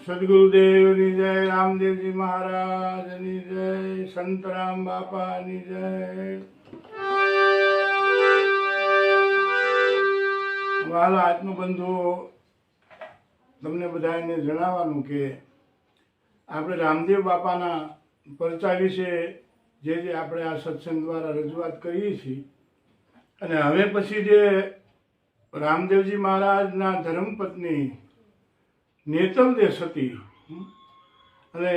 સદગુરુદેવની જય, રામદેવજી મહારાજની જય, સંતરામ બાપાની જય. વાલા આત્મબંધુઓ, તમને બધાને જણાવવાનું કે આપણે રામદેવ બાપાના પરચા વિશે જે આપણે આ સત્સંગ દ્વારા રજૂઆત કરીએ છીએ, અને હવે પછી જે રામદેવજી મહારાજના ધર્મપત્ની નેતવદે સતી અને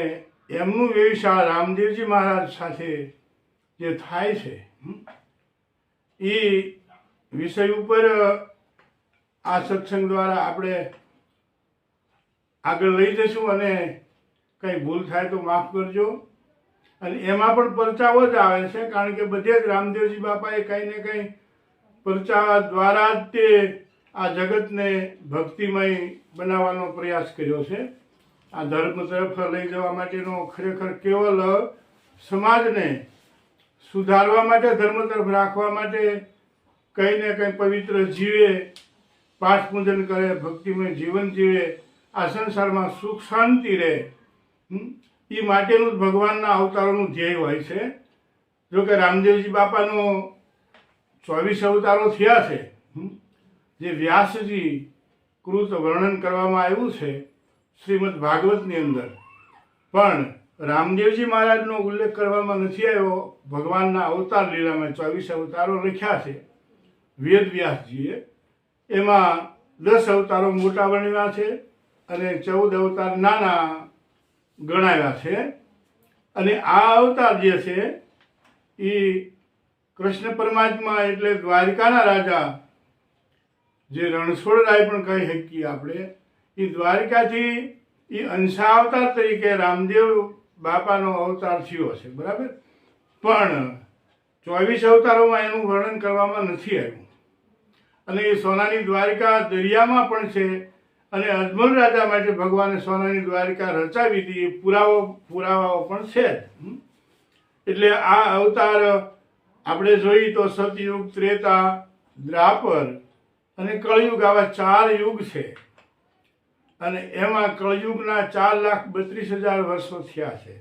એમનું વ્યવસાય રામદેવજી મહારાજ સાથે જે થાય છે એ વિષય ઉપર આ સત્સંગ દ્વારા આપણે આગળ લઈ જઈશું. અને કંઈ ભૂલ થાય તો માફ કરજો. અને એમાં પણ પરચાઓ જ આવે છે, કારણ કે બધે જ રામદેવજી બાપાએ કંઈ ને કંઈ પરચા દ્વારા જ તે આ જગતને ભક્તિમય બનાવવાનો પ્રયાસ કર્યો છે. આ ધર્મ તરફ લઈ જવા માટેનો ખરેખર કેવલ સમાજને સુધારવા માટે, ધર્મ તરફ રાખવા માટે કંઈ ને કંઈ પવિત્ર જીવે, પાઠ પૂજન કરે, ભક્તિમય જીવન જીવે, આ સંસારમાં સુખ શાંતિ રહે, એ માટેનું જ ભગવાનના અવતારોનું ધ્યેય હોય છે. જોકે રામદેવજી બાપાનો 24 અવતારો થયા છે, જે વ્યાસજી કૃત વર્ણન કરવામાં આવ્યું છે શ્રીમદ ભાગવતની અંદર, પણ રામદેવજી મહારાજનો ઉલ્લેખ કરવામાં નથી આવ્યો. ભગવાનના અવતાર લીલામાં 24 અવતારો લખ્યા છે વેદ વ્યાસજીએ. એમાં 10 અવતારો મોટા વર્ણવ્યા છે અને 14 અવતાર નાના ગણાવ્યા છે. અને આ અવતાર જે છે એ કૃષ્ણ પરમાત્મા એટલે દ્વારિકાના રાજા, જે રણછોડરાય પણ કહી શકીએ આપણે, એ દ્વારિકાથી એ અંશાવતાર તરીકે રામદેવ બાપાનો અવતાર થયો છે, બરાબર. પણ 24 અવતારોમાં એનું વર્ણન કરવામાં નથી આવ્યું. અને એ સોનાની દ્વારિકા દરિયામાં પણ છે. અને અજમલ રાજા માટે ભગવાને સોનાની દ્વારિકા રચાવી હતી, એ પુરાવાઓ પણ છે. એટલે આ અવતાર આપણે જોઈએ તો સતયુગ, ત્રેતા, દ્વાપર અને કળયુગ, આવા 4 યુગ છે. અને એમાં કળયુગના 4,32,000 વર્ષો થયા છે.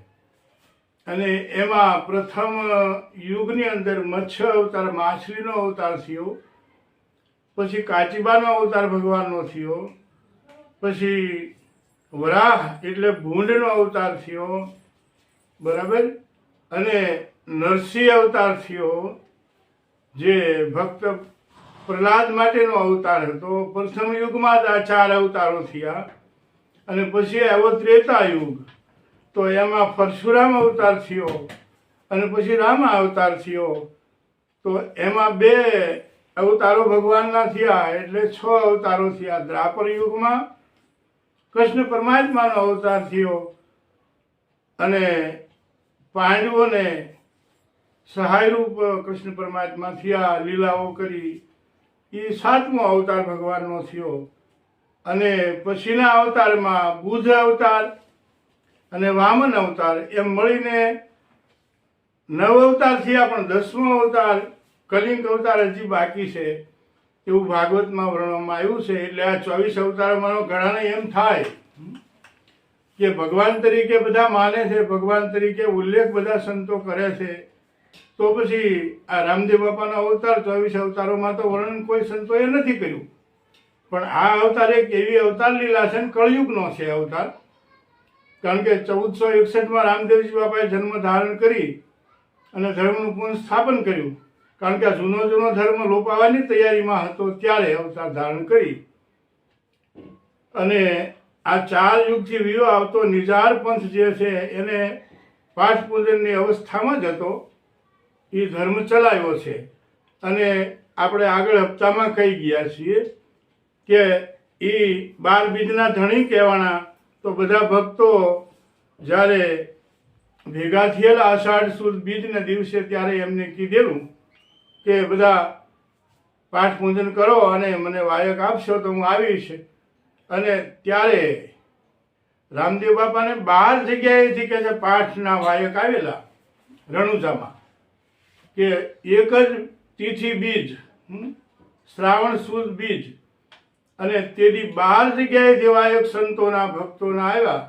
અને એમાં પ્રથમ યુગની અંદર મત્સ્ય અવતાર, માછલીનો અવતાર થયો. પછી કાચીબાનો અવતાર ભગવાનનો થયો. પછી વરાહ એટલે ભૂંડનો અવતાર થયો, બરાબર. અને નરસિંહ અવતાર થયો, જે ભક્ત પ્રહલાદ માટેનો અવતાર હતો. પ્રથમ યુગમાં જ આ 4 અવતારો થયા. અને પછી આવ્યો ત્રેતા યુગ, તો એમાં પરશુરામ અવતાર થયો અને પછી રામ અવતાર થયો. તો એમાં 2 અવતારો ભગવાનના થયા, એટલે 6 અવતારો થયા. દ્વાપર યુગમાં કૃષ્ણ પરમાત્માનો અવતાર થયો અને પાંડવોને સહાયરૂપ કૃષ્ણ પરમાત્મા થયા, લીલાઓ કરી. એ 7મો અવતાર ભગવાનનો થયો. અને પછીના અવતારમાં બુદ્ધ અવતાર અને વામન અવતાર એમ મળીને 9 અવતાર થયા. પણ 10મો અવતાર કલિંગ અવતાર હજી બાકી છે, એવું ભાગવતમાં વર્ણવવામાં આવ્યું છે. એટલે આ 24 અવતારોમાંનો ઘણાને એમ થાય કે ભગવાન તરીકે બધા માને છે, ભગવાન તરીકે ઉલ્લેખ બધા સંતો કરે છે, તો પછી આ રામદેવ બાપાનો અવતાર 24 અવતારોમાં તો વર્ણન કોઈ સંતોએ નથી કર્યું. પણ આ અવતાર એક એવી અવતાર લીલા છે, કળયુગનો છે અવતાર. કારણ કે 1461માં રામદેવજી બાપાએ જન્મ ધારણ કરી અને ધર્મનું પુનઃસ્થાપન કર્યું. કારણ કે જૂનો ધર્મ લોપાવાની તૈયારીમાં હતો ત્યારે અવતાર ધારણ કરી. અને આ 4 યુગથી વિયો આવતો નિજાર પંથ જે છે એને પાઠ પૂજનની અવસ્થામાં જ હતો, એ ધર્મ ચલાવ્યો છે. અને આપણે આગળ હપ્તામાં કહી ગયા છીએ કે એ 12 બીજના ધણી કહેવાના. તો બધા ભક્તો જ્યારે ભેગા થયેલા અષાઢ સુદ બીજના દિવસે, ત્યારે એમને કીધેલું કે બધા પાઠ પૂજન કરો અને મને વાયક આપશો તો હું આવીશ. અને ત્યારે રામદેવ બાપાને 12 જગ્યાએથી કે છે પાઠના વાયક આવેલા રણુજામાં, કે એક જ તિથિ બીજ, શ્રાવણ સુદ બીજ અને તેથી 12 જગ્યાએ જેવા એક સંતોના ભક્તોના આવ્યા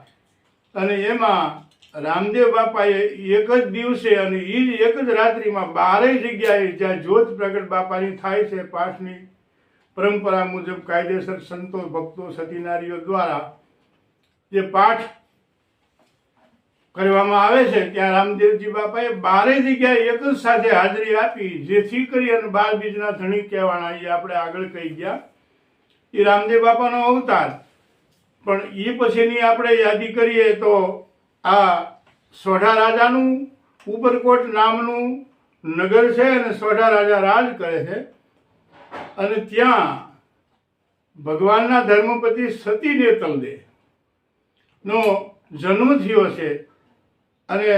અને એમાં રામદેવ બાપાએ એક જ દિવસે અને એ જ એક જ રાત્રિમાં 12 જગ્યાએ જ્યાં જ્યોત પ્રગટ બાપાની થાય છે પાઠની પરંપરા મુજબ કાયદેસર સંતો ભક્તો સતીનારીઓ દ્વારા જે પાઠ કરવામાં આવે છે ત્યાં રામદેવજી બાપાએ 12 જગ્યાએ એક જ સાથે હાજરી આપી, જેથી કરી અને 12 બીજના ધણી કહેવાના એ આપણે આગળ કહી ગયા. એ રામદેવ બાપાનો અવતાર. પણ એ પછીની આપણે યાદી કરીએ તો આ સોઢા રાજાનું ઉપરકોટ નામનું નગર છે અને સોઢા રાજા રાજ કરે છે અને ત્યાં ભગવાનના ધર્મપતિ સતી નેતલદેવ નો જન્મ થયો છે અને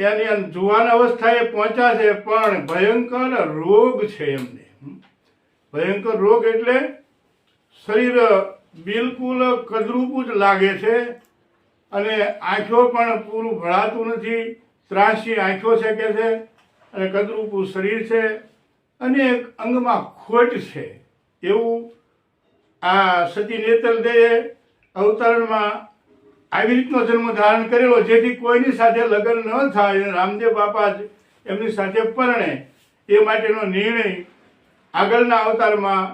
એની જુવાન અવસ્થાએ પહોંચ્યા છે, પણ ભયંકર રોગ છે એમને. ભયંકર રોગ એટલે શરીર બિલકુલ કદરૂપું જ લાગે છે અને આંખો પણ પૂરું ભળાતું નથી, ત્રાસી આંખો છે કે છે અને કદરૂપું શરીર છે અને એક અંગમાં ખોટ છે. એવું આ સતી નેતલદેવે અવતરણમાં આવી રીતનો જન્મ ધારણ કરેલો, જેથી કોઈની સાથે લગ્ન ન થાય અને રામદેવ બાપા જ એમની સાથે પરણે એ માટેનો નિર્ણય આગળના અવતારમાં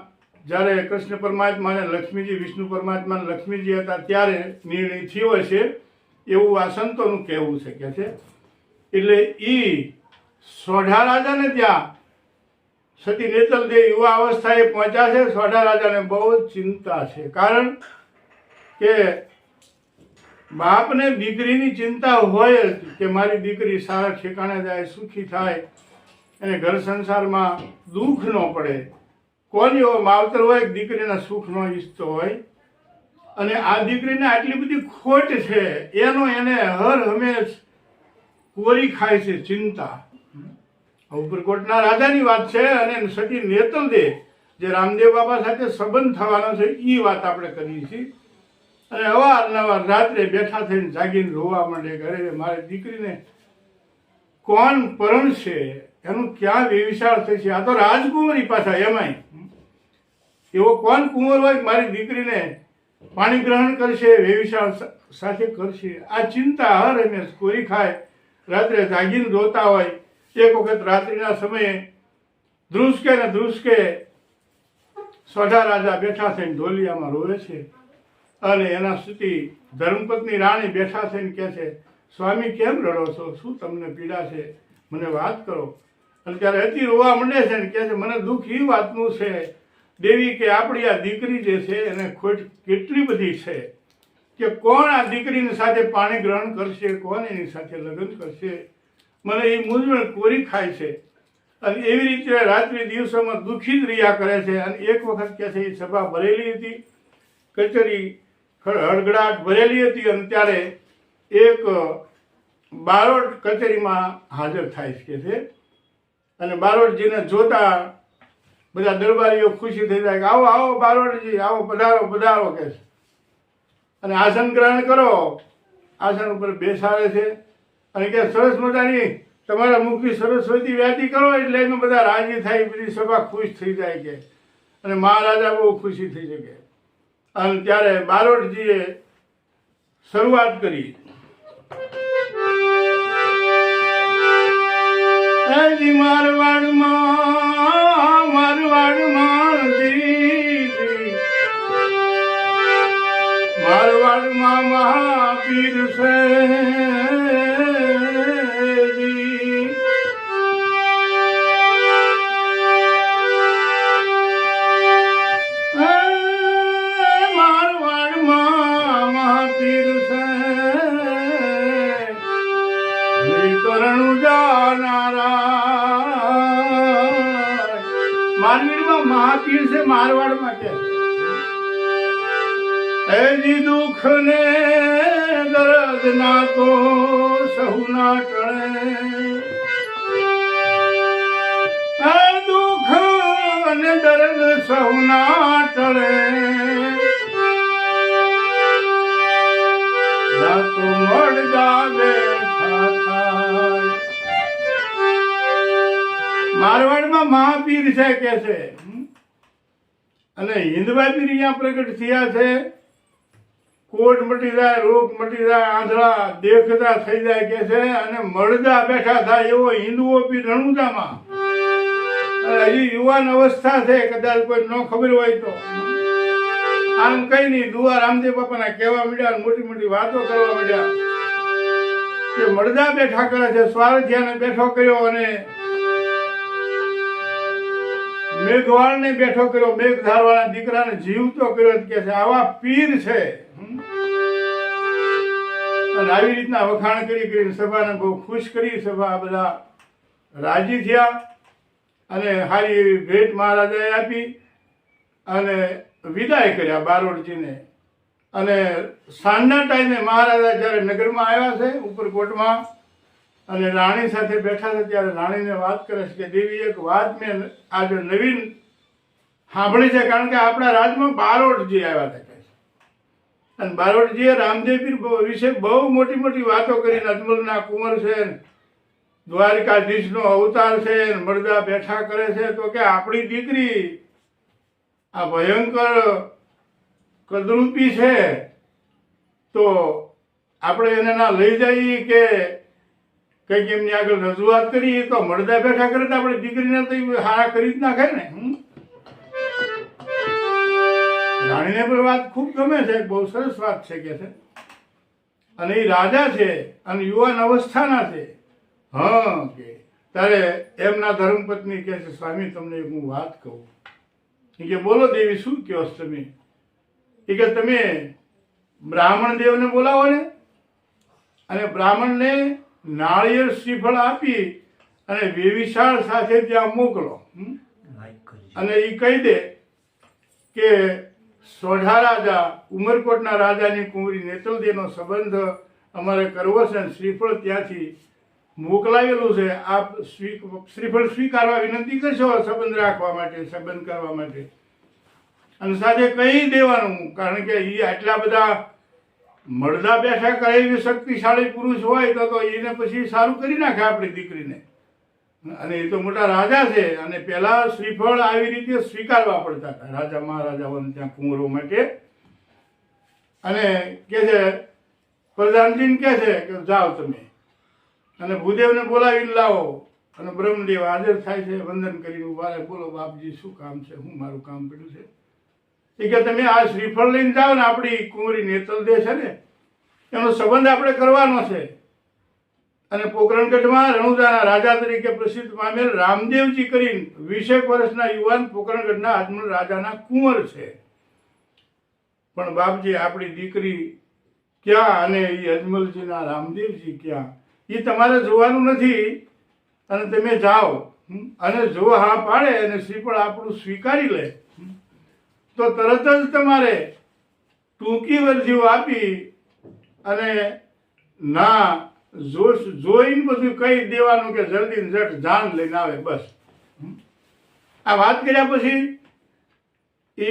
જ્યારે કૃષ્ણ પરમાત્મા અને લક્ષ્મીજી, વિષ્ણુ પરમાત્મા અને લક્ષ્મીજી હતા ત્યારે નિર્ણય થયો છે એવું આ સંતોનું કહેવું છે કે છે. એટલે એ સોઢા રાજાને ત્યાં સતી નેતલદેવ યુવા અવસ્થાએ પહોંચ્યા છે. સોઢા રાજાને બહુ જ ચિંતા છે, કારણ કે બાપને દીકરીની ચિંતા હોય જ કે મારી દીકરી સારા ઠેકાણે જાય, સુખી થાય અને ઘર સંસારમાં દુઃખ ન પડે. કોણ એવો માવતર હોય દીકરીના સુખ ન ઈચ્છતો હોય અને આ દીકરીને આટલી બધી ખોટ છે એનો એને હર હંમેશ કોરી ખાય છે ચિંતા. ઉપરકોટના રાજાની વાત છે અને સતી નેતલદેવ જે રામદેવ બાપા સાથે સંબંધ થવાનો છે એ વાત આપણે કરીએ છીએ. અને અવારનવાર રાત્રે બેઠા થઈને જાગીને રોવા માંડે, ઘરે મારી દીકરીને કોણ પરણશે, એનું ક્યાં વ્યવિચાર થશે. આ તો રાજકુંવરી પાછા એમાંય એવો કોણ કુંવર હોય મારી દીકરીને પાણી ગ્રહણ કરશે, વ્યવિચાર સાથે કરશે. આ ચિંતા હર હંમેશ કોરી ખાય, રાત્રે જાગીને રોતા હોય. એક વખત રાત્રિના સમયે ધ્રુસકે સોઢા રાજા બેઠા થઈને ઢોલિયામાં રોવે છે અને એના સુધી ધર્મપત્ની રાણી બેઠા થઈને કહે છે, સ્વામી કેમ રડો છો, શું તમને પીડા છે, મને વાત કરો. અને ત્યારે અતિ રોવા માંડે છે ને કહે છે, મને દુઃખ એ વાતનું છે દેવી કે આપણી આ દીકરી જે છે એને ખોટ કેટલી બધી છે કે કોણ આ દીકરીની સાથે પાણી ગ્રહણ કરશે, કોણ એની સાથે લગ્ન કરશે. મને એ મૂંઝવણ કોરી ખાય છે અને એવી રીતે રાત્રિ દિવસોમાં દુઃખી જ રહ્યા કરે છે. અને એક વખત કહે છે એ સભા ભરેલી હતી, કચેરી હડગડાટ ભરેલી હતી અને ત્યારે એક બારોટ કચેરીમાં હાજર થાય છે અને બારોટજીને જોતા બધા દરબારીઓ ખુશી થઈ જાય કે આવો આવો બારોટજી, આવો પધારો પધારો કે છે અને આસન ગ્રહણ કરો. આસન ઉપર બેસાડે છે અને કે સરસ મજાની તમારા મુખી સરસ્વતી વ્યાતી કરો એટલે એમાં બધા રાજી થાય, બધી સભા ખુશ થઈ જાય કે અને મહારાજા બહુ ખુશી થઈ શકે. અને ત્યારે બારોટજીએ શરૂઆત કરી, મારવાડમાં મહાપીર છે મહાપીર છે મારવાડમાં કે એજી દુઃખ ને દર્દ ના તો સહુ ના ટળે, દુઃખ ને દર્દ સહુ ના ટળે, તો મળદા બેઠા થાય. મારવાડમાં મહાપીર છે કે છે અને હિંદવા પીર અહીંયા પ્રગટ થયા છે. કોટ મટી જાય, રોગ મટી જાય, આંધળા દેખતા થઈ જાય કે છે, અને મળદા બેઠા થાય એવો હિન્દુઓ પીર રણુજામાં. હજી યુવાન અવસ્થા છે, કદાચ કોઈ ન ખબર હોય તો આમ કઈ નહીં દુઆ રામદેવ બાપાના કહેવા માંડ્યા, મોટી મોટી વાતો કરવા માંડ્યા કે મળદા બેઠા કરે છે, સ્વારથિયાને બેઠો કર્યો અને મેઘવાળને બેઠો કર્યો, મેઘ ધારવાના દીકરાને જીવતો કર્યો કે છે. આવા પીર છે. અને આવી રીતના વખાણ કરી કરીને સભાને બહુ ખુશ કરી. સભા બધા રાજી થયા અને સારી એવી ભેટ મહારાજાએ આપી અને વિદાય કર્યા બારોટજીને. અને સાંજના ટાઈમે મહારાજા જ્યારે નગરમાં આવ્યા છે ઉપરકોટમાં અને રાણી સાથે બેઠા છે ત્યારે રાણીને વાત કરે છે કે દેવી એક વાત મેં આજે નવીન સાંભળી છે, કારણ કે આપણા રાજમાં બારોટજી આવ્યા હતા કે અને બારોટજીએ રામદેવ પીર વિશે બહુ મોટી મોટી વાતો કરી. અજમલના કુંવર છે, દ્વારકાધીશનો અવતાર છે, મળદા બેઠા કરે છે. તો કે આપણી દીકરી આ ભયંકર કદરૂપી છે તો આપણે એને ના લઈ જઈએ કે કંઈક એમની આગળ રજૂઆત કરી. તો મળદા બેઠા કરે તો આપણે દીકરીને તો હારા કરી જ નાખે ને. રાણીને પણ વાત ખૂબ ગમે છે, બહુ સરસ વાત છે કે છે. અને એ રાજા છે અને યુવાન અવસ્થાના છે. હા કે ત્યારે એમના ધર્મપત્ની કહે છે સ્વામી તમને હું વાત કહું. એ કે બોલો દેવી શું કહો છો તમે? એ કે તમે બ્રાહ્મણ દેવને બોલાવો ને અને બ્રાહ્મણને નાળિયેર શ્રીફળ આપી અને વેવિશાળ સાથે ત્યાં મોકલો અને એ કહી દે કે સોઢા રાજા ઉમરકોટના રાજાની કુંવરી નેતલદેવનો સંબંધ અમારે કરવો છે અને શ્રીફળ ત્યાંથી મોકલાવેલું છે. આપ શ્રીફળ સ્વીકારવા વિનંતી કરશો સંબંધ રાખવા માટે, સંબંધ કરવા માટે. અને સાથે કહી દેવાનું, કારણ કે એ આટલા બધા મળદા બેઠા કરે એવી શક્તિશાળી પુરુષ હોય તો એને પછી સારું કરી નાખે આપણી દીકરીને. અને એ તો મોટા રાજા છે અને પહેલા શ્રીફળ આવી રીતે સ્વીકારવા પડતા હતા રાજા મહારાજાઓને ત્યાં કુંવરો માટે. અને કે છે પ્રધાનજીને કહે છે કે જાઓ તમે અને ભૂદેવને બોલાવીને લાવો. અને બ્રહ્મદેવ હાજર થાય છે, વંદન કરીને ઉભા રહે. બોલો બાપજી શું કામ છે? હું મારું કામ પડ્યું છે. એ કે તમે આ શ્રીફળ લઈને જાઓ ને, આપણી કુંવરી નેતલદે છે ને એનો સંબંધ આપણે કરવાનો છે. અને પોકરણગઢમાં રણુજાના રાજા તરીકે પ્રસિદ્ધ પામેલ રામદેવજી કરીને 20 વર્ષના યુવાન પોકરણગઢના અજમલ રાજાના કુંવર છે. પણ બાપજી આપણી દીકરી ક્યાં અને એ અજમલજીના રામદેવજી ક્યાં, એ તમારે જોવાનું નથી. અને તમે જાઓ અને જો હા પાડે અને શ્રીફળ આપણું સ્વીકારી લે તો તરત જ તમારે ટૂંકી વર્જીઓ આપી અને ના જોઈને બધું કહી દેવાનું કે જલ્દી ઝટ જાન લઈને આવે. બસ આ વાત કર્યા પછી એ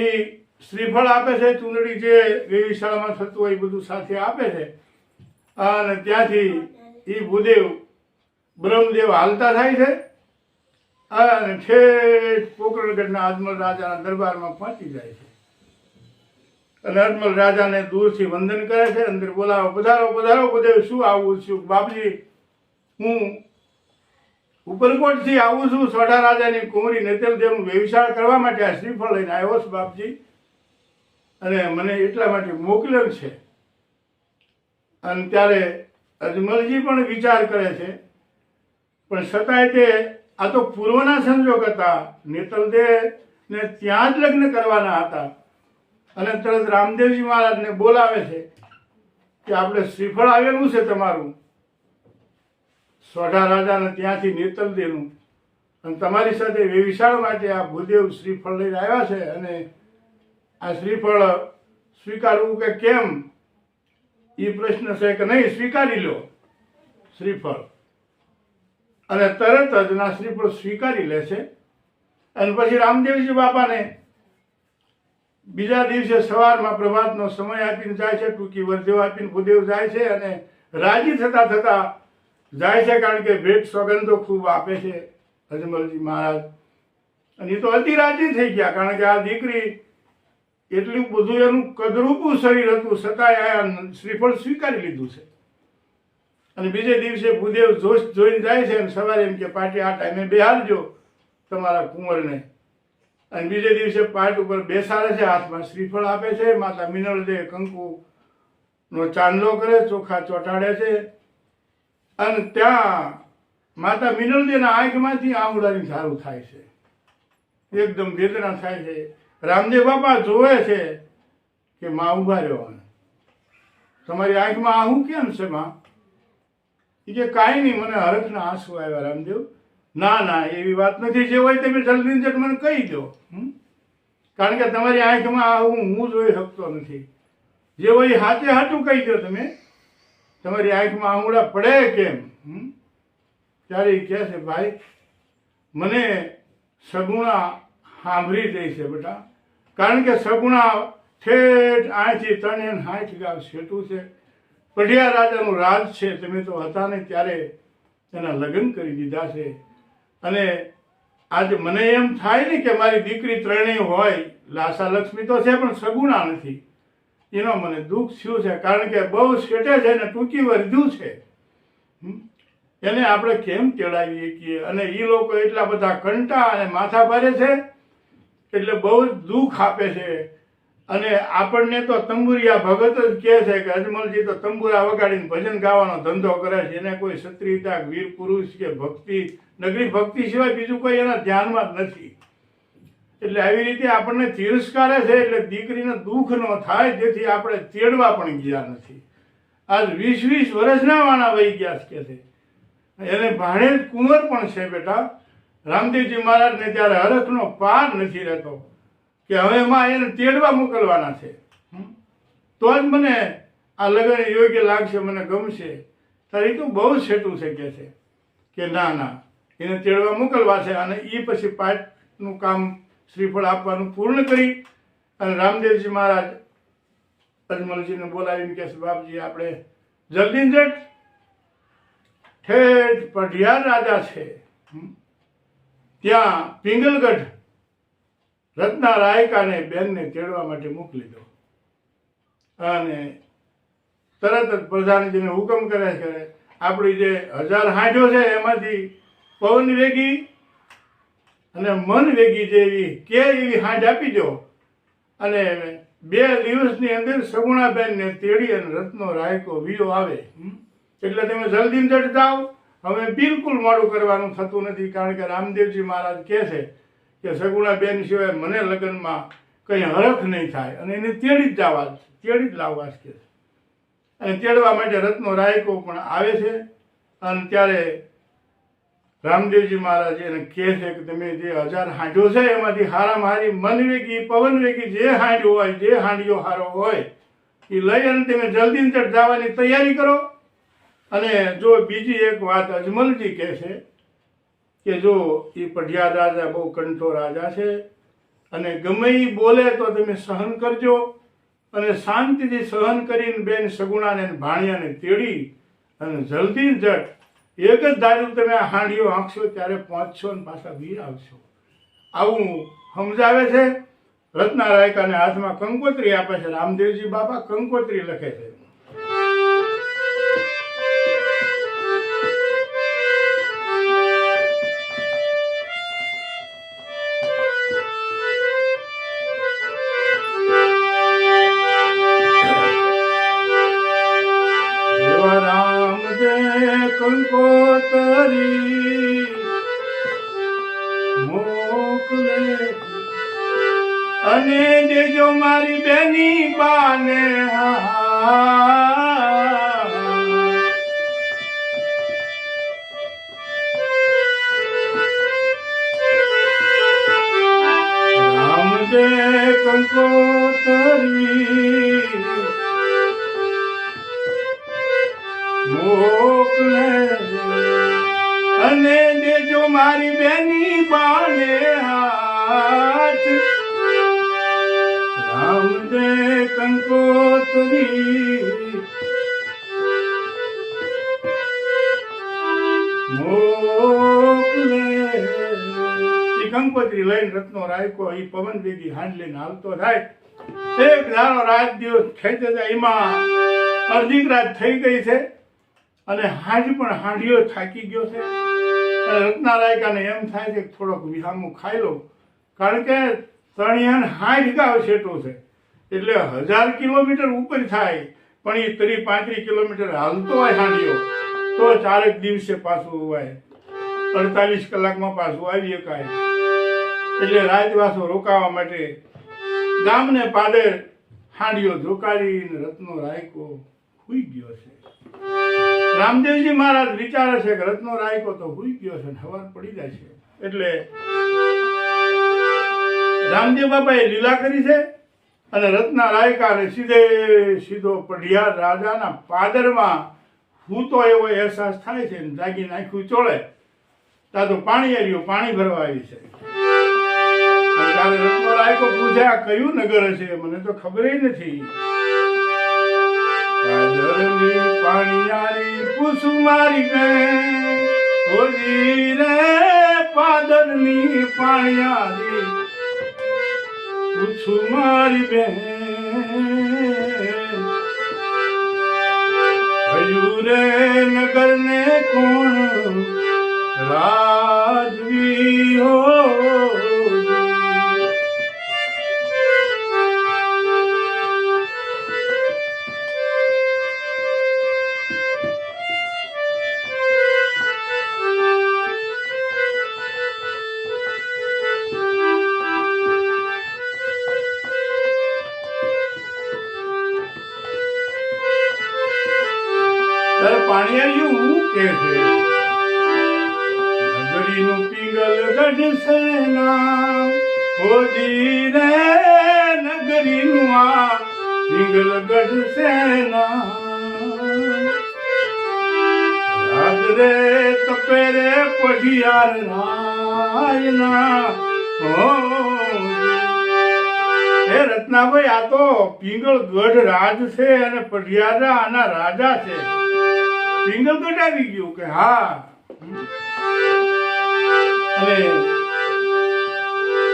શ્રીફળ આપે છે, ચૂંદડી જે વેવિશાળામાં થતું હોય એ બધું સાથે આપે છે. અને ત્યાંથી એ ભૂદેવ બ્રહ્મદેવ હાલતા થાય છે અને ઠેઠ પોકરણગઢના અજમલ રાજાના દરબારમાં પહોંચી જાય છે. અને અજમલ રાજાને દૂરથી વંદન કરે છે, અંદર બોલાવો, પધારો પધારો ભૂદેવ. શું આવું છું? બાપજી હું ઉપરકોટથી આવું છું, સોઢા રાજાની કુંવરી નેતલદેવનું વેવિશાળ કરવા માટે આ શ્રીફળ લઈને આવ્યો છું બાપજી, અને મને એટલા માટે મોકલેલ છે. અને ત્યારે અજમલજી પણ વિચાર કરે છે, પણ છતાંય તે આ તો પૂર્વના સંજોગ હતા. નેતલદેવને ત્યાં જ લગ્ન કરવાના હતા. અને તરત રામદેવજી મહારાજને બોલાવે છે કે આપણે શ્રીફળ આવેલું છે તમારું સોઢા રાજાને ત્યાંથી નેતલદેવનું, અને તમારી સાથે વેવિશાળ માટે આ ભૂદેવ શ્રીફળ લઈને આવ્યા છે. અને આ શ્રીફળ સ્વીકારવું કે કેમ એ પ્રશ્ન છે કે નહીં, સ્વીકારી લો શ્રીફળ. અને તરત જ ના શ્રીફળ સ્વીકારી લે છે. અને પછી રામદેવજી બાપાને બીજા દિવસે સવારમાં પ્રભાતનો સમય આપીને જાય છે, ટૂંકી વર્ધ્યો આપીને ભૂદેવ જાય છે અને રાજી થતા થતા જાય છે, કારણ કે ભેટ સોગંદો ખૂબ આપે છે અજમલજી મહારાજ. અને એ તો અતિ રાજી થઈ ગયા, કારણ કે આ દીકરી એટલું બધું એનું કદરૂપું શરીર હતું, છતાંય આ શ્રીફળ સ્વીકારી લીધું છે. અને બીજે દિવસે ભૂદેવ જોશ જોઈને જાય છે અને સવારે એમ કે પાટી આ ટાઈમે બેહાડજો તમારા કુંવરને. અને બીજે દિવસે પાટ ઉપર બેસાડે છે, હાથમાં શ્રીફળ આપે છે. માતા મિનળદે કંકુનો ચાંદલો કરે, ચોખા ચોંટાડે છે. અને ત્યાં માતા મિનળદેના આંખમાંથી આંગળાની ધારું થાય છે, એકદમ વેદના થાય છે. રામદેવ બાપા જોવે છે કે માં ઉભા રહ્યો, તમારી આંખમાં આહું કેમ છે માં? એ કે કાંઈ નહીં, મને હરખના આંસુ આવ્યા રામદેવ. ના ના, એવી વાત નથી, જે હોય તમે જલ્દી જટ મને કહી દો, કારણ કે તમારી આંખમાં આહું હું જોઈ શકતો નથી. જે હોય હાથે હાથું કહી દો તમે, તમારી આંખમાં આંગળા પડે કેમ? ત્યારે એ કહે છે ભાઈ મને સગુણા સાંભળી દે છે બેટા, કારણ કે સગુણા ઠેઠ અહીંથી 360 ગામ છેટું છે. પઢિયા રાજાનું રાજ છે, તમે તો હતા ને ત્યારે એના લગ્ન કરી દીધા છે. અને આજે મને એમ થાય ને કે મારી દીકરી ત્રણેય હોય, લાસા લક્ષ્મી તો છે પણ સગુણા નથી, એનો મને દુઃખ થયું છે, કારણ કે બહુ શેટે છે ને ટૂંકી વર્ધ્યું છે. એને આપણે કેમ તેડાવીએ છીએ? અને એ લોકો એટલા બધા કંટા અને માથા ભારે છે એટલે બહુ જ દુઃખ આપે છે. અને આપણને તો તંબુરિયા ભગત જ કહે છે કે અજમલજી તો તંબુરા વગાડીને ભજન ગાવાનો ધંધો કરે છે, એને કોઈ ક્ષત્રિયતા, વીર પુરુષ કે ભક્તિ, નગરી ભક્તિ સિવાય બીજું કોઈ એના ધ્યાનમાં જ નથી. એટલે આવી રીતે આપણને તિરસ્કારે છે, એટલે દીકરીને દુઃખ ન થાય, જેથી આપણે તેડવા પણ ગયા નથી. આજ 20-20 વર્ષના વાણા વહી ગયા કે છે. એને ભાણેજ કુંવર પણ છે બેટા. રામદેવજી મહારાજને ત્યારે હરખનો પાર નથી રહેતો કે હવે માં એને તેડવા મોકલવાના છે, તો જ મને આ લગ્ન યોગ્ય લાગશે, મને ગમશે. ત્યારે તો બહુ છેટું છે કે ના ના, એને તેડવા મોકલવા છે. અને એ પછી પાટનું કામ શ્રીફળ આપવાનું પૂર્ણ કરી અને રામદેવજી મહારાજ અજમલજીને બોલાવીને કહે છે બાપજી આપણે જલ્દી જટ ઠેઠ પઢિયાર રાજા છે ત્યાં પિંગલગઢ રત્ના રાયકાને બેનને તેડવા માટે મોકલી દો. અને તરત જ પ્રધાનજીને હુકમ કરે છે આપણી જે 1000 હાંડો છે એમાંથી પવન વેગી અને મન વેગી જેવી કે એવી હાંડ આપી દો. અને 2 દિવસની અંદર સગુણાબેનને તેડી અને રત્નો રાયકો વિયો આવે. એટલે તમે જલ્દી જટ જાઓ, હવે બિલકુલ મોડું કરવાનું થતું નથી, કારણ કે રામદેવજી મહારાજ કહે છે કે સગુણાબેન સિવાય મને લગ્નમાં કંઈ હરખ નહીં થાય, અને એને તેડી જ જવા, તેડી જ લાવવા છે. અને તેડવા માટે રત્નો રાયકો પણ આવે છે. અને ત્યારે રામદેવજી મહારાજ એને કહે છે કે તમે જે 1000 હાંડો છે એમાંથી હારામાં હારી મન વેગી, પવન વેગી જે હાંડ હોય, જે હાંડિયો હારો હોય એ લઈ અને તમે જલ્દી જટ જવાની તૈયારી કરો. અને જો બીજી એક વાત અજમલજી કહે છે કે જો એ પઢિયાર રાજા બહુ કંઠો રાજા છે અને ગમે એ બોલે તો તમે સહન કરજો, અને શાંતિથી સહન કરીને બેન સગુણાને ભાણિયાને તેડી અને જલ્દી જટ એક જ ધાર્યું તમે આ હાંડીઓ આંકશો ત્યારે પહોંચશો અને પાછા વીર આવશો. આવું સમજાવે છે. રત્ના રાયકાને હાથમાં કંકોત્રી આપે છે. રામદેવજી બાપા કંકોત્રી લખે છે. કંકોતરી મોકલે અને દેજો મારી બેની બાને રામદે કંકોતરી મોકલે અને દેજો મારી બેની બાને હાથ. રામદે કંકોત્રી મોકલે. એ કંકોત્રી લઈને રત્નો રાયકો એ પવન વેગી હાંડ લઈને હાલતો થાય એક ધારો રાત દિવસ ખેંચે છે, એમાં અડધી રાત થઈ ગઈ છે અને હાંજ પણ હાંડિયો થાકી ગયો છે. અને રત્નારાયકાને એમ થાય છે કે થોડોક વિહામો ખાઈ લો, કારણ કે 360 ગાંવ છેટો છે એટલે 1000 કિલોમીટર ઉપર થાય, પણ એ 30-35 કિલોમીટર હાલતો હોય હાંડિયો તો 4 દિવસે પાછું હોય, 48 કલાકમાં પાછું આવી શકાય. એટલે રાજવાસો રોકાવા માટે ગામને પાદર હાંડિયો ધોકાડીને રત્નો રાયકો હુઈ ગયો છે. રામદેવજી મહારાજ વિચારે છે કે રત્નો રાયકો તો હુઈ ગયો છે, સવાર પડી જાય છે. એટલે રામદેવ બાપાએ લીલા કરી છે અને રત્ના રાયકાને સીધો પઢિયાર રાજાના પાદરમાં હૂતો એવો અહેસાસ થાય છે. જાગી નાખ્યું ચોળે ત્યાં તો પાણી આવ્યું, પાણી ભરવા આવી છે. ત્યારે રત્નો રાયકો પૂછે આ કયું નગર હશે, મને તો ખબર નથી. પાદરની પાણીયારી પૂછું મારી બેન, હોજી રે પાદરની પાણીયારી પૂછું મારી બેન, હજુ રે નગર ને કોણ રાજવી હો. પાણીયારી હું કે છે નગરીનું પિંગલ ગઢ સેના, હોજી રે નગરીનું આ પિંગલ ગઢ સેના, રાજ રે તપે રે પઢિયાર રાયના. હે રત્નાભાઈ, આ તો પિંગળ ગઢ રાજ છે અને પઢિયારા આના રાજા છે. પિંગલગઢ આવી ગયું કે હા. અને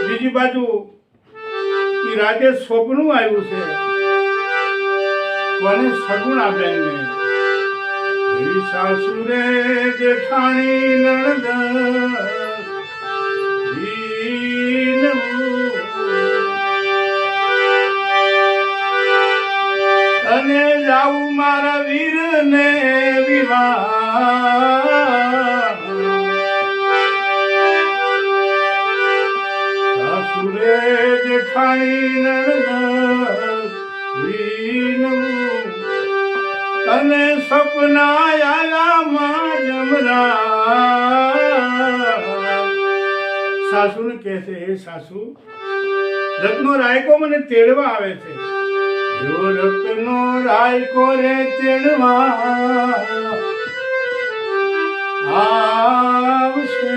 બીજી બાજુ એ રાતે સ્વપ્નું આવ્યું છે કોને? સગુણાબેનને. સાસુરે જેઠાણી નણદ અને જાવું મારા વીરને વિવાહ. સાસુરે જેઠાણી નણદ અને સપના આલામાં જમરા. સાસુને કહે છે, હે સાસુ, રત્નો રાયકો મને તેડવા આવે છે. જો રત્નો રાયકો રે તેડવા આવશે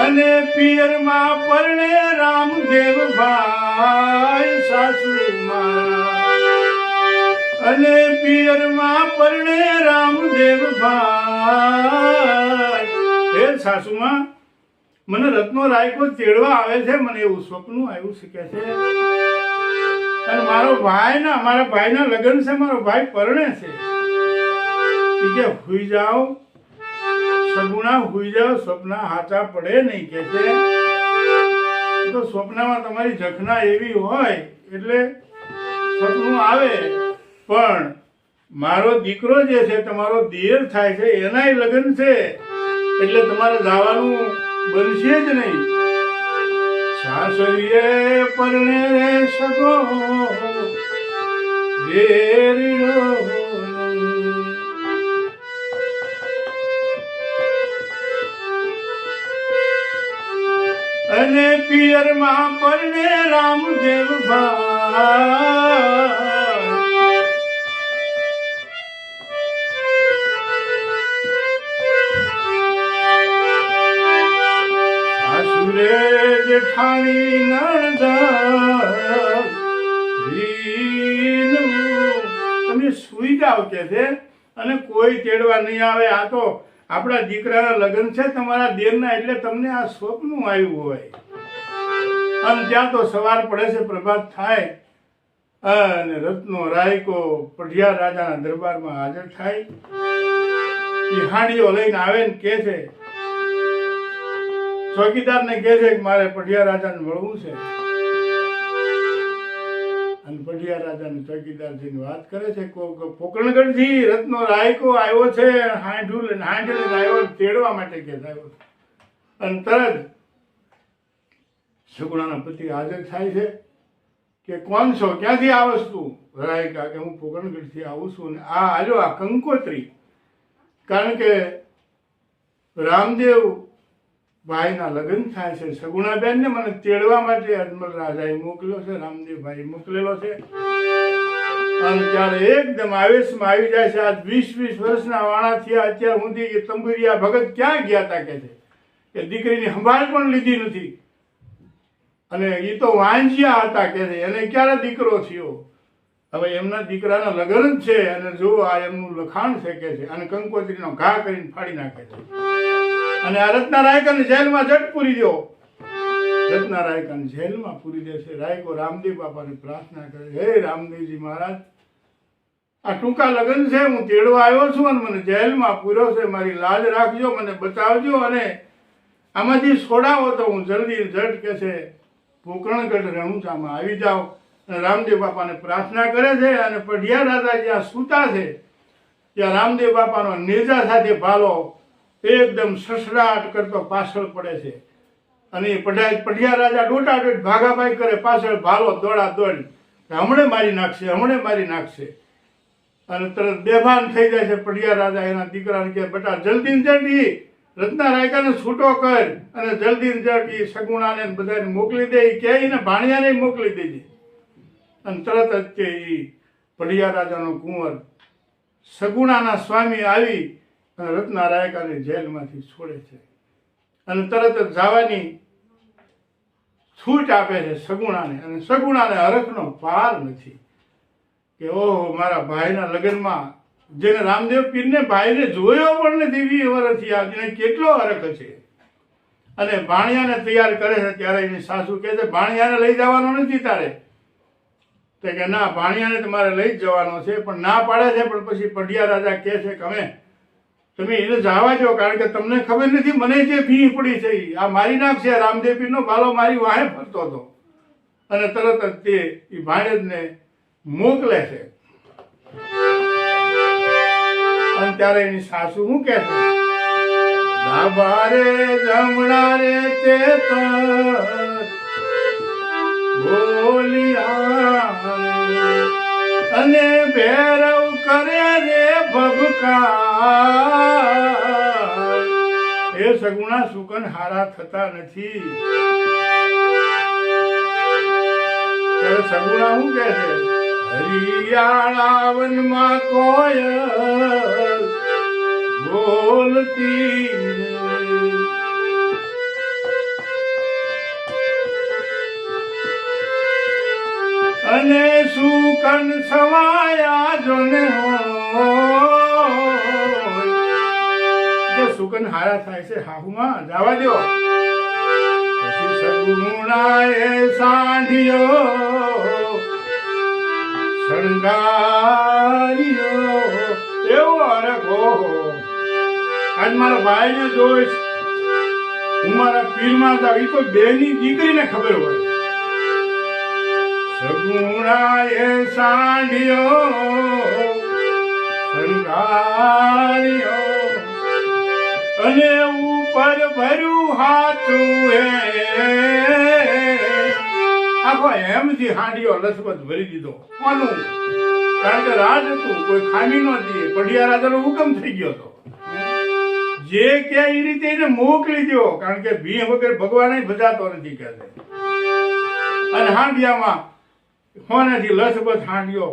અને પિયરમાં પરણે રામદેવ ભાઈ સાસુ મારા, અને પિયરમાં પરણે રામદેવ ભાઈ. હે સાસુમાં, મને રત્નો રાયકો તેડવા આવે છે, મને એવું સ્વપ્ન આવ્યું છે કે છે, અને મારા ભાઈના લગ્ન છે, મારો ભાઈ પરણે છે. કે હુઈ જાઓ સગુણા, હુઈ જાઓ, સ્વપ્ના હાચા પડે નહીં કે છે. તો સ્વપ્નમાં તમારી ઝખના એવી હોય એટલે સ્વપ્ન આવે, પણ મારો દીકરો જે છે, તમારો દિયર થાય છે, એનાય લગ્ન છે, એટલે તમારે જવાનું બનશે જ નહીં. સાસરીએ પરણે રે સગો દેરીડો, અને પિયરમાં પરણે રામદેવ ભાઈ. સાસુરે જેઠાણી નણદ તમે સુઈ જાઓ કે છે, અને કોઈ તેડવા નહીં આવે. આ તો આપણા દીકરાના લગ્ન છે તમારા દેરના, એટલે તમને આ સ્વપ્ન આવ્યું હોય. અને ત્યાં તો સવાર પડે છે, પ્રભાત થાય અને રત્નો રાયકો પઢિયાર રાજાના દરબારમાં હાજર થાય. એ હાંડીઓ લઈને આવે ને કે છે, ચોકીદારને કહે છે કે મારે પઢિયાર રાજાને મળવું છે. અને પઢિયાર રાજાને ચોકીદારજીની વાત કરે છે, પોકરણગઢથી રત્નો રાયકો આવ્યો છે, હાંડી લઈને આવ્યો તેડવા માટે કે આવ્યો. અને તરત સગુણાના પતિ હાજર થાય છે કે કોણ છો, ક્યાંથી આવસ તું? રાયકા કે હું પોકરણગઢથી આવું છું. અને આ આજો આ કંકોત્રી, કારણ કે રામદેવ ભાઈના લગ્ન થાય છે. સગુણાબેનને મને તેડવા માટે અજમલ રાજાએ મોકલ્યો છે, રામદેવભાઈ મોકલેલો છે. અને ત્યારે એકદમ આવેશમાં આવી જાય છે. આજ 20-20 વર્ષના વાણા થયા, અત્યાર સુધી એ તંબુરિયા ભગત ક્યાં ગયા હતા કે છે કે દીકરીની સંભાળ પણ લીધી નથી. અને એ તો વાંજિયા હતા કે છે, એને ક્યારે દીકરો થયો? હવે એમના દીકરાના લગ્ન જ છે. અને જો આ એમનું લખાણ છે કે છે, અને કંકોત્રીનો ઘા કરીને ફાડી નાખે છે. અને આ રત્ના રાયકાને જેલમાં જટ પૂરી દો. રત્ના રાયકાને જેલમાં પૂરી દે છે. રાયકો રામદેવ બાપાને પ્રાર્થના કરે, હે રામદેવજી મહારાજ, આ ટૂંકા લગ્ન છે, હું તેડવા આવ્યો છું અને મને જેલમાં પૂર્યો છે. મારી લાજ રાખજો, મને બચાવજો, અને આમાંથી છોડાવો તો હું જલ્દી જટ કે છે પોકરણગઢ રણુજામાં આવી જાઓ. અને રામદેવ બાપાને પ્રાર્થના કરે છે. અને પઢિયાર રાજા જ્યાં સૂતા છે ત્યાં રામદેવ બાપાનો નેજા સાથે ભાલો એકદમ સસરાટ કરતો પાછળ પડે છે. અને પઢિયાર રાજા દોટાદોટ ભાગાભાગ કરે, પાછળ ભાલો દોડા દોડ, હમણે મારી નાખશે, હમણે મારી નાખશે. અને તરત બેભાન થઈ જાય છે. પઢિયાર રાજા એના દીકરાને કહે, બેટા જલ્દી જલ્દી રત્ના રાયકાને છૂટો કર, અને જલ્દી જલ્દી સગુણાને બધાને મોકલી દે. કે એને ભાણિયાને મોકલી દેજે. અને તરત જ તે પઢિયાર રાજાનો કુંવર સગુણાના સ્વામી આવી અને રત્ના રાયકાને જેલમાંથી છોડે છે. અને તરત જ જવાની છૂટ આપે છે સગુણાને. અને સગુણાને હરખનો પાર નથી કે ઓહો, મારા ભાઈના લગ્નમાં જેને રામદેવ પીરને ભાઈને જોયો પણ નથી 20 વર્ષથી, આજને કેટલો હરખ છે. અને ભાણિયાને તૈયાર કરે છે. ત્યારે એની સાસુ કહે છે, ભાણિયાને લઈ જવાનો નથી તારે? તો કે ના, ભાણિયાને તમારે લઈ જ જવાનો છે. પણ ના પાડે છે. પણ પછી પઢિયાર રાજા કહે છે કે તમે એને જવા દો, કારણ કે તમને ખબર નથી મને જે ભી પડી છે આ મારી નાખશે. રામદેવ પીરનો બાલો મારી વાહે ફરતો હતો. અને તરત જ તે એ ભાણેજને મોકલે છે. અને ત્યારે એની સાસુ શું કહે છે, ડાબા રે જમણા રે તે બોલિયા અને ભેરવ કરે રે ભભકાર. એ સગુણા સુકન હારા થતા નથી. ત્યારે સગુણા શું કહે છે, હરિયાળા વનમાં કોયલ બોલતી અને સુકન સવાયા જોને હોય. સુકન હારા થાય છે હાહુમાં, જવા દો. પછી સગુણાએ સાંઢિયો શણગાર્યો. એવો હરખ, ઓહો, આજ મારા ભાઈને જોઈશ, હું મારા પીરમાં જાઉં. એ તો બેની દીકરીને ખબર હોય. સગુણાએ સાંઢિયો શણગાર્યો અને ઉપર ભર્યું હાથું હે. આખો એમથી હાંડિયો લથબથ ભરી દીધો. કોનું? કારણ કે રાજ હતું, કોઈ ખામી નહોતી. પઢિયાર રાજાનો હુકમ થઈ ગયો હતો. જે કે એ રીતે એને મોકલી દો, કારણ કે ભી વગર ભગવાન ભજાતો નથી કે. અને હાંડિયામાં હોનેથી લથબથ હાંડિયો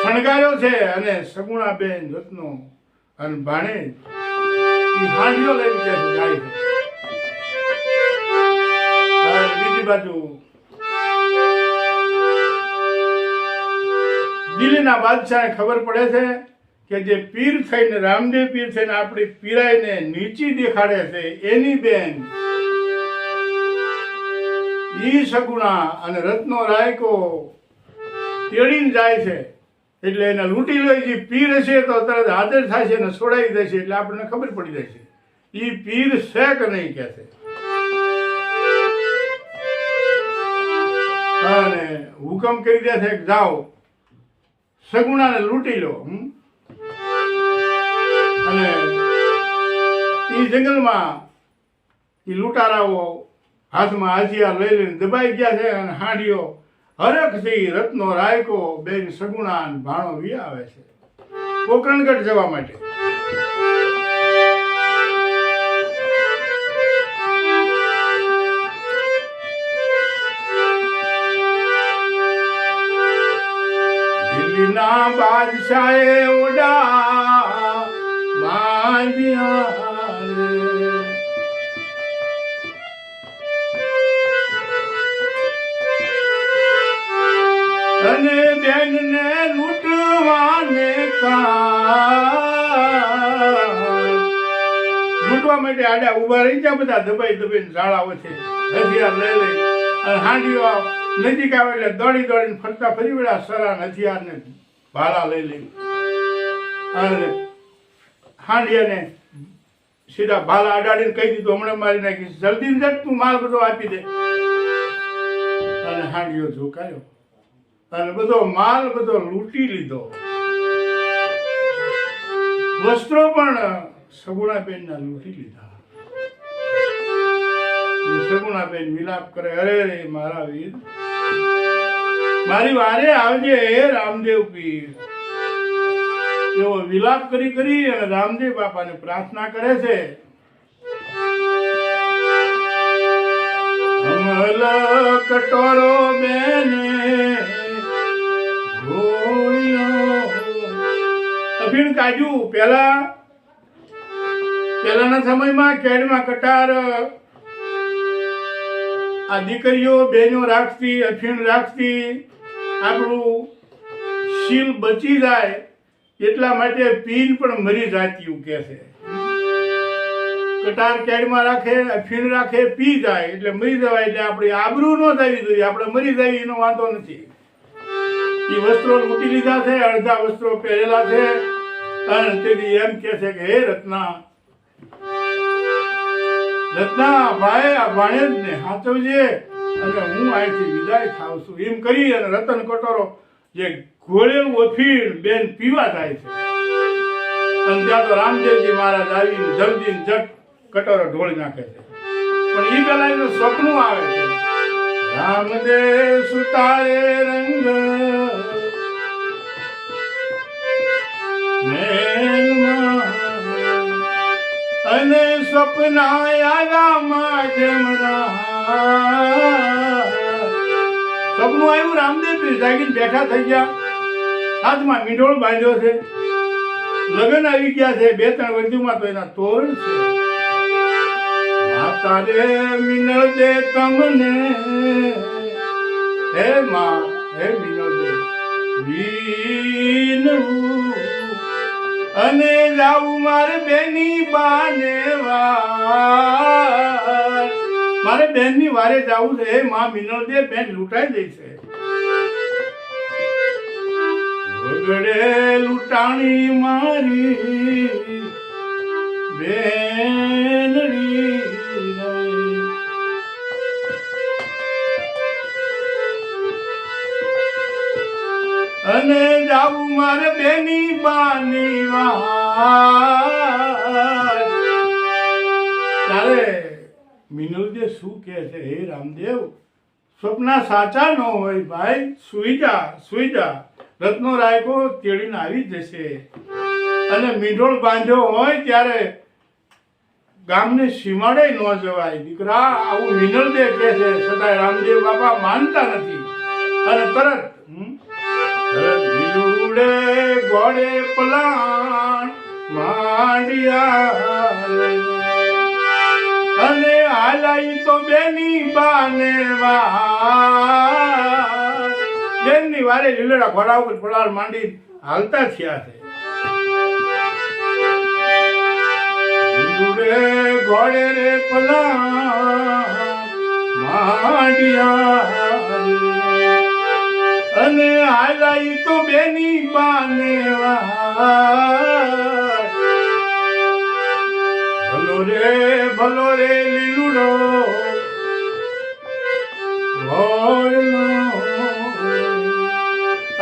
શણગાર્યો છે. અને સગુણાબેન રત્નો અને ભાણે હાંડિયો લઈને જાય છે. બીજી બાજુ દિલ્હીના બાદશાહને ખબર પડે છે કે જે પીર થઈને, રામદેવ પીર થઈને આપણી પીરાઈને નીચી દેખાડે છે, એની બેન ઈ સગુણા અને રત્નો રાયકો તેડીને જાય છે, એટલે એને લૂંટી લો. જે પીર હશે તો તરત હાજર થાય છે અને છોડાવી દેશે, એટલે આપણને ખબર પડી જાય છે ઈ પીર છે કે નહીં કે છે. અને હુકમ કરી દે છે કે જાઓ સગુણાને લૂંટી લો. અને ઈ જંગલમાં ઈ લૂંટારાઓ હાથમાં હાથિયાર લઈ લઈને દબાઈ ગયા છે, અને હાંડીઓ હરખથી રત્નો રાયકો બેન સગુણા ભાણો વી આવે છે પોકરણગઢ જવા માટે. દિલ્હીના બાદશાહે ઓડા બાંધ્યા અને બેનને લૂંટવાને લૂંટવા માટે આડા ઉભા રહી ગયા બધા, દબાઈ દબાઈને ઝાડાઓ છે, હથિયાર લઈ લઈ અને હાંડીઓ નજીક આવે એટલે દોડી દોડીને ફરતા ફરી વળ્યા સરા હથિયાર ને ભાલા લઈ લઈ અને હાંડિયાને સીધા ભાલા અડાડીને કહી દીધું હમણાં મારી નાખીશ, જલ્દી ને જલ્દી તું માલ બધો આપી દે. અને હાંડિયો ઝુકાયો અને બધો માલ બધો લૂંટી લીધો. વસ્ત્રો પણ સગુણાબેનના લૂંટી લીધા. સગુણાબેન વિલાપ કરે, અરે રે મારા વીર, મારી વારે આવજે હે રામદેવ પીર. એવો વિલાપ કરી કરી અને રામદેવ બાપાને પ્રાર્થના કરે છે. અમલ કટોરો બેને અભિન કાજુ. પહેલાના સમયમાં કેડમાં કટાર આ દીકરીઓ બહેનો રાખતી, અફીણ રાખતી, આપણું શીલ બચી જાય એટલા માટે પીન પણ મરી જાતી કે છે. કટાર કેડમાં રાખે, અફીણ રાખે, પી જાય એટલે મરી જવાય, એટલે આપણી આબરૂ ન થવી જોઈએ, આપણે મરી જાય એનો વાંધો નથી. એ વસ્ત્રો લૂંટી લીધા છે, અડધા વસ્ત્રો પહેરેલા છે, અને તેથી એમ કે છે કે હે રત્ના, રત્ના ભાઈ આ ભાણેજ ને હાચવજે અને હું અહીંથી વિદાય થાઉં છું. એમ કરી અને રતન કટોરો જે ઘોળેલું અફીણ બેન પીવા થાય છે. અને ત્યાં તો રામદેવજી મહારાજ આવીને જલ્દી જટ કટોરો ઢોળી નાખે છે. પણ એ પેલા એનું સપનું આવે છે, રામદેવ સુતારે રંગ અને સપના આવ્યા સપનું આવ્યું. રામદેવ પીર જાગીને બેઠા થઈ ગયા, હાથમાં મીંડોળ બાંધ્યો છે, લગ્ન આવી ગયા છે, 2-3 વધુમાં તો એના તોરણ છે. માતા રે મિનળ દે તમને, હે માં હે મિનળ દે વીનવું અને જાવું મારે બેની બાને વાર. મારે બેનની વારે જાવું છે, હે માં મિનળ દે, બેન લૂંટાઈ દઈ છે. વગડે લૂંટાણી મારી બેનડી અને જાવું મારે બેની બાની વાર. ત્યારે મિનલદે શું કહે છે, હે રામદેવ, સ્વપ્ના સાચા ન હોય ભાઈ, સુઈ જા સુઈ જા, રત્નો રાયકો તેડીને આવી જશે. અને મીંઢોળ બાંધ્યો હોય ત્યારે ગામને સીમાડે ન જવાય. દીકરા આવું મિનલદે કહે છે, છતાંય રામદેવ બાપા માનતા નથી. અને તરત ઉડે ગોળે પલાણ માંડિયા અને હાલાઈ તો બેની બાને વાર. બેનની વારે લીલડા ઘોડા ઉપર પલાળ માંડી હાલતા થયા છે. ઉડે ગોળે રે પલાણ માંડિયા અને હાલાઈ તો બેની બાને ભલો રે લીલુડો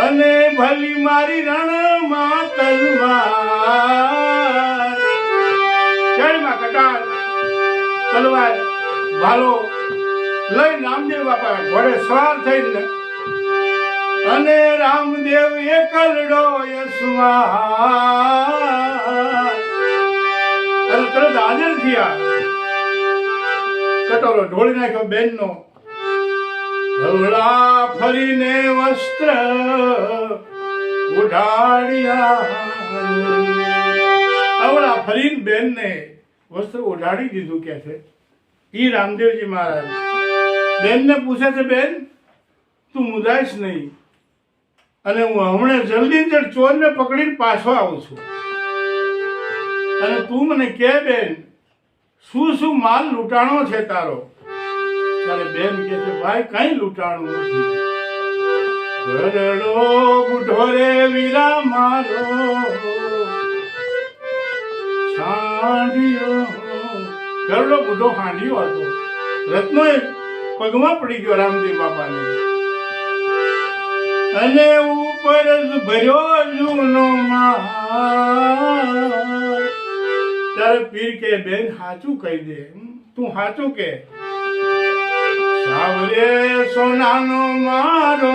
અને ભલી મારી રણમાં તલવાર ચડમાં કટાર તલવાર ભાલો લઈ રામદેવ બાપા ઘોડે સવાર થઈને અને રામદેવ એકલડો યસવા અને તરત હાજર થયા. કટોરો ઢોળી નાખ્યો બેનનો. હવળા ફરીને વસ્ત્ર ઉઢાડ્યા. હવળા ફરીને બેનને વસ્ત્ર ઉઢાડી દીધું કે છે ઈ રામદેવજી મહારાજ. બેનને પૂછે છે, બેન તું મુંજાઈશ નહીં અને હું હમણાં જલ્દી જ ચોરને પકડીને પાછો આવું છું અને તું મને કે બેન શું શું માલ લૂંટાણો છે તારો? ત્યારે બેન કે છે, ભાઈ કઈ લૂંટાણું નથી. ગરડો બુઢો રે વીરા મારો સાંઢિયો. ગરડો બુઢો હાંડિયો હતો. રત્નો પગમાં પડી ગયો રામદેવ બાપાને અને ઉપર ભર્યો જૂનો માલ. ત્યારે પીર કે બેન હાચું કહી દે, તું હાચું કે. સાવરે સોનાનો મારો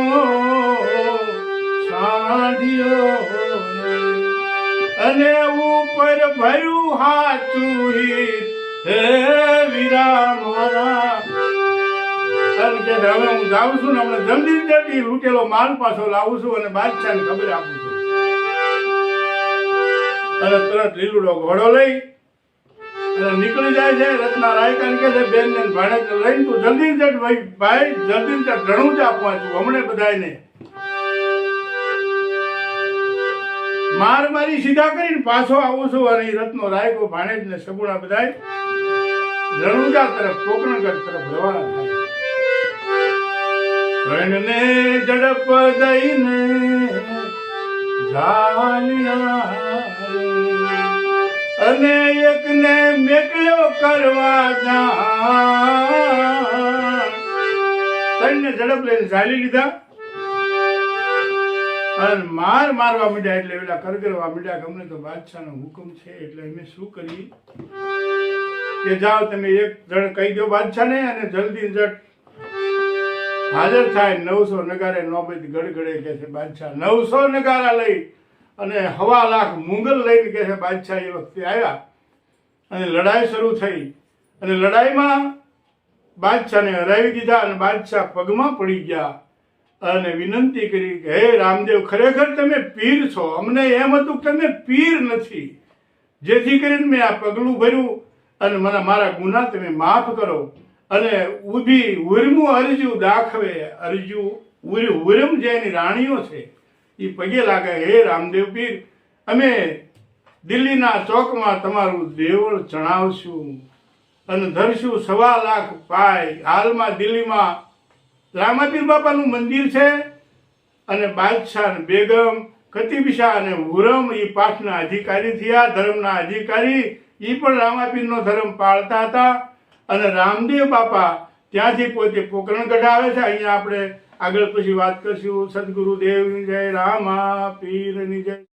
સાંઢિયો અને ઉપર ભર્યું હાચું હિત હે વીરા મારા. અને કે હવે હું જાઉં છું ને હમણાં જલ્દી જલ્દી લૂંટેલો માલ પાછો લાવું છું અને બાદશાહને ખબર આપું છું. અને તરત લીલુડો ઘોડો લઈ નીકળી જાય છે. રત્ના રાયકાન કે છે, બેન ને ભાણે લઈને તું જલ્દી જ ભાઈ જલ્દી જ ઘણું જ આપવાનું હમણે બધાને મારી સીધા કરીને પાછો આવું છું. અને રત્નો રાયકો ભાણેજ ને સગુણા બધાય રણુજા તરફ કોકણગઢ તરફ રવાના થાય. રણને ઝડપ દઈને ઝાલ્યા અને એકને મેકલ્યો કરવા જા. તને ઝડપ લઈને ઝાલી લીધા અને મારવા માંડ્યા. એટલે પેલા કરગરવા માંડ્યા કે અમને તો બાદશાહનો હુકમ છે એટલે અમે શું કરીએ કે જાઓ તમે એક જણ કહી દો બાદશાહને અને જલ્દી જટ હાજર થાય. 900 નગારે નોબત ગડગડે કે છે બાદશાહ. 900 નગારા લઈ અને 1.25 લાખ મુગલ લઈને કે છે બાદશાહ એ વખતે આવ્યા અને લડાઈ શરૂ થઈ. અને લડાઈમાં બાદશાહને હરાવી દીધા અને બાદશાહ પગમાં પડી ગયા અને વિનંતી કરી કે હે રામદેવ, ખરેખર તમે પીર છો. અમને એમ હતું કે તમે પીર નથી, જેથી કરીને મેં આ પગલું ભર્યું અને મારા ગુના તમે માફ કરો. અને ઊભી ઉર્મું અરજુ દાખવે. અરજુ ઉર્મ જે એની રાણીઓ છે એ પગે લાગે, હે રામદેવ પીર, અમે દિલ્હીના ચોકમાં તમારું દેવળ ચણાવશું અને ધરશું 1.25 લાખ પાય. હાલમાં દિલ્હીમાં રામાપીર બાપાનું મંદિર છે અને બાદશાહ બેગમ કતિબિશા અને હુરમ એ પાઠના અધિકારી થયા, ધર્મના અધિકારી. એ પણ રામાપીરનો ધર્મ પાળતા હતા. અને રામદેવ બાપા ત્યાંથી પોતે પોકરણગઢ આવે છે. અહીંયા આપણે આગળ પછી વાત કરશું. સદગુરુદેવની જય, રામા પીરની જય.